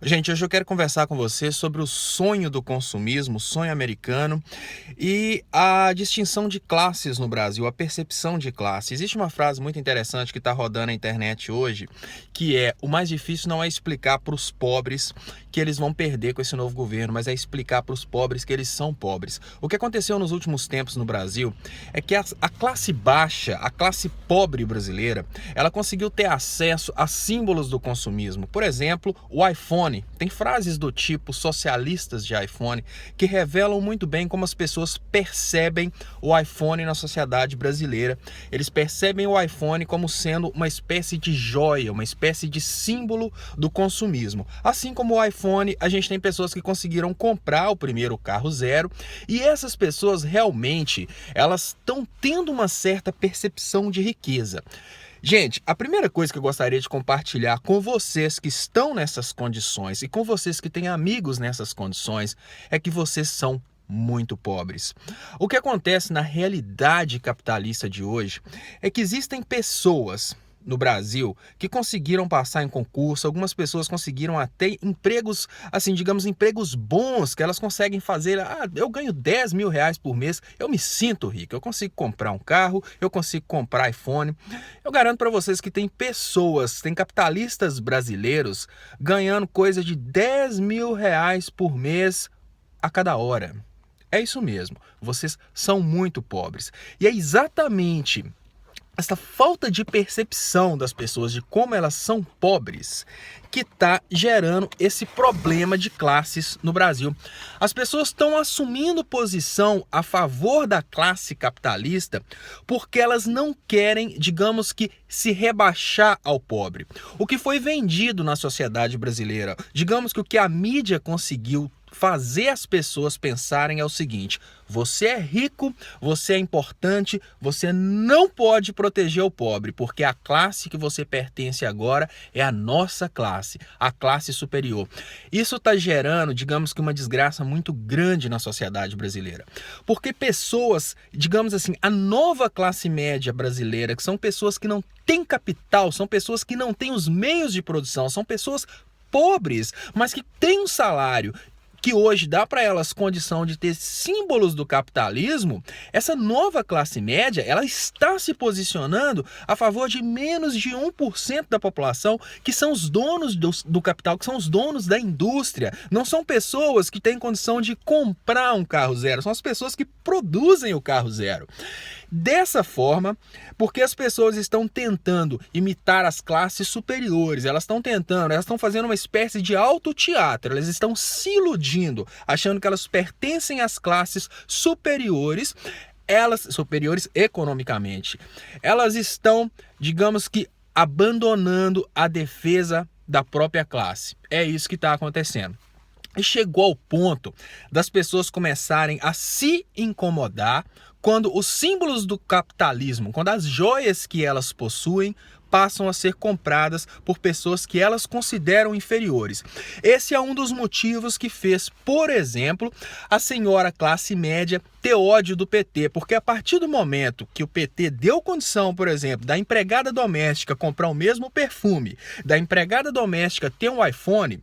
Gente, hoje eu quero conversar com você sobre o sonho do consumismo, o sonho americano e a distinção de classes no Brasil, a percepção de classe. Existe uma frase muito interessante que está rodando na internet hoje, que é: o mais difícil não é explicar para os pobres que eles vão perder com esse novo governo, mas é explicar para os pobres que eles são pobres. O que aconteceu nos últimos tempos no Brasil é que a classe baixa, a classe pobre brasileira, ela conseguiu ter acesso a símbolos do consumismo. Por exemplo, o iPhone. Tem frases do tipo socialistas de iPhone que revelam muito bem como as pessoas percebem o iPhone na sociedade brasileira. Eles percebem o iPhone como sendo uma espécie de joia, uma espécie de símbolo do consumismo. Assim como o iPhone, a gente tem pessoas que conseguiram comprar o primeiro carro zero, e essas pessoas realmente, elas estão tendo uma certa percepção de riqueza. Gente, a primeira coisa que eu gostaria de compartilhar com vocês que estão nessas condições e com vocês que têm amigos nessas condições é que vocês são muito pobres. O que acontece na realidade capitalista de hoje é que existem pessoas no Brasil que conseguiram passar em concurso. Algumas pessoas conseguiram até empregos, assim, digamos, empregos bons, que elas conseguem fazer. Eu ganho 10 mil reais por mês, eu me sinto rico, eu consigo comprar um carro, eu consigo comprar iPhone. Eu garanto para vocês que tem pessoas, tem capitalistas brasileiros ganhando coisa de 10 mil reais por mês a cada hora. É isso mesmo, vocês são muito pobres. E é exatamente essa falta de percepção das pessoas de como elas são pobres que está gerando esse problema de classes no Brasil. As pessoas estão assumindo posição a favor da classe capitalista porque elas não querem, digamos que, se rebaixar ao pobre. O que foi vendido na sociedade brasileira, digamos que o que a mídia conseguiu fazer as pessoas pensarem é o seguinte: você é rico, você é importante, você não pode proteger o pobre, porque a classe que você pertence agora é a nossa classe, a classe superior. Isso está gerando, digamos que, uma desgraça muito grande na sociedade brasileira, porque pessoas, digamos assim, a nova classe média brasileira, que são pessoas que não têm capital, são pessoas que não têm os meios de produção, são pessoas pobres, mas que têm um salário que hoje dá para elas condição de ter símbolos do capitalismo. Essa nova classe média, ela está se posicionando a favor de menos de 1% da população, que são os donos do capital, que são os donos da indústria. Não são pessoas que têm condição de comprar um carro zero, são as pessoas que produzem o carro zero. Dessa forma, porque as pessoas estão tentando imitar as classes superiores, elas estão fazendo uma espécie de autoteatro, elas estão se iludindo, achando que elas pertencem às classes superiores, elas superiores economicamente. Elas estão, digamos que, abandonando a defesa da própria classe. É isso que está acontecendo. E chegou ao ponto das pessoas começarem a se incomodar quando os símbolos do capitalismo, quando as joias que elas possuem, passam a ser compradas por pessoas que elas consideram inferiores. Esse é um dos motivos que fez, por exemplo, a senhora classe média ter ódio do PT, porque a partir do momento que o PT deu condição, por exemplo, da empregada doméstica comprar o mesmo perfume, da empregada doméstica ter um iPhone,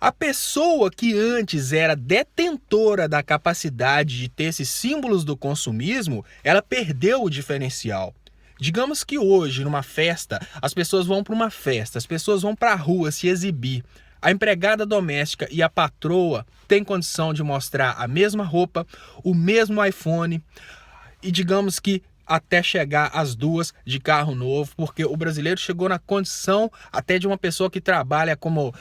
a pessoa que antes era detentora da capacidade de ter esses símbolos do consumismo, ela perdeu o diferencial. Digamos que hoje, numa festa, as pessoas vão para uma festa, as pessoas vão para a rua se exibir. A empregada doméstica e a patroa têm condição de mostrar a mesma roupa, o mesmo iPhone, e digamos que até chegar as duas de carro novo, porque o brasileiro chegou na condição até de uma pessoa que trabalha como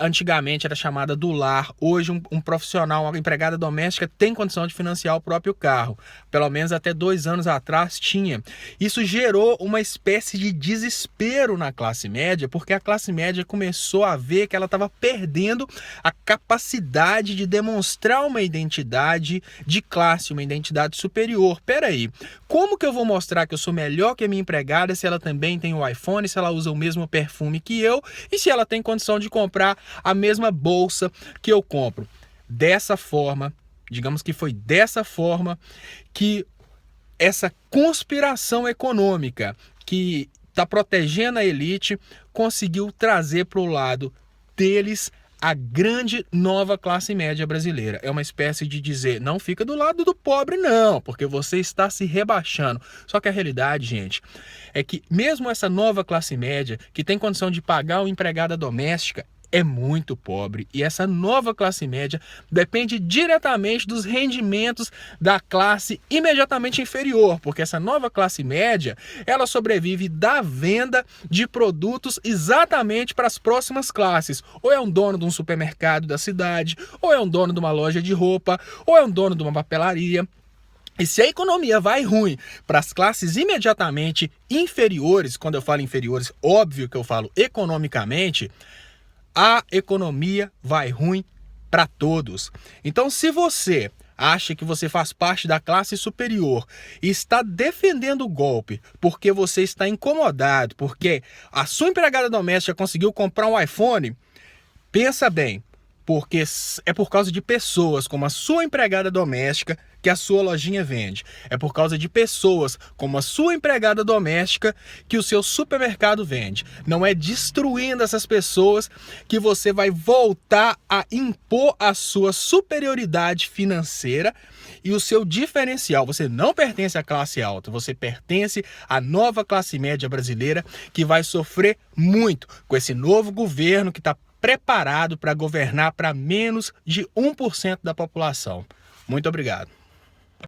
antigamente era chamada do lar. Hoje um profissional, uma empregada doméstica tem condição de financiar o próprio carro. Pelo menos até 2 anos atrás tinha. Isso gerou uma espécie de desespero na classe média, porque a classe média começou a ver que ela estava perdendo a capacidade de demonstrar uma identidade de classe, uma identidade superior. Peraí, como que eu vou mostrar que eu sou melhor que a minha empregada se ela também tem o iPhone, se ela usa o mesmo perfume que eu e se ela tem condição de comprar a mesma bolsa que eu compro? Dessa forma, digamos que foi dessa forma que essa conspiração econômica que está protegendo a elite conseguiu trazer para o lado deles a grande nova classe média brasileira. É uma espécie de dizer, não fica do lado do pobre não, porque você está se rebaixando. Só que a realidade, gente, é que mesmo essa nova classe média, que tem condição de pagar uma empregada doméstica, é muito pobre, e essa nova classe média depende diretamente dos rendimentos da classe imediatamente inferior, porque essa nova classe média, ela sobrevive da venda de produtos exatamente para as próximas classes. Ou é um dono de um supermercado da cidade, ou é um dono de uma loja de roupa, ou é um dono de uma papelaria. E se a economia vai ruim para as classes imediatamente inferiores, quando eu falo inferiores, óbvio que eu falo economicamente, a economia vai ruim para todos. Então, se você acha que você faz parte da classe superior e está defendendo o golpe porque você está incomodado, porque a sua empregada doméstica conseguiu comprar um iPhone, pensa bem, porque é por causa de pessoas como a sua empregada doméstica que a sua lojinha vende. É por causa de pessoas como a sua empregada doméstica que o seu supermercado vende. Não é destruindo essas pessoas que você vai voltar a impor a sua superioridade financeira e o seu diferencial. Você não pertence à classe alta, você pertence à nova classe média brasileira que vai sofrer muito com esse novo governo que está preparado para governar para menos de 1% da população. Muito obrigado.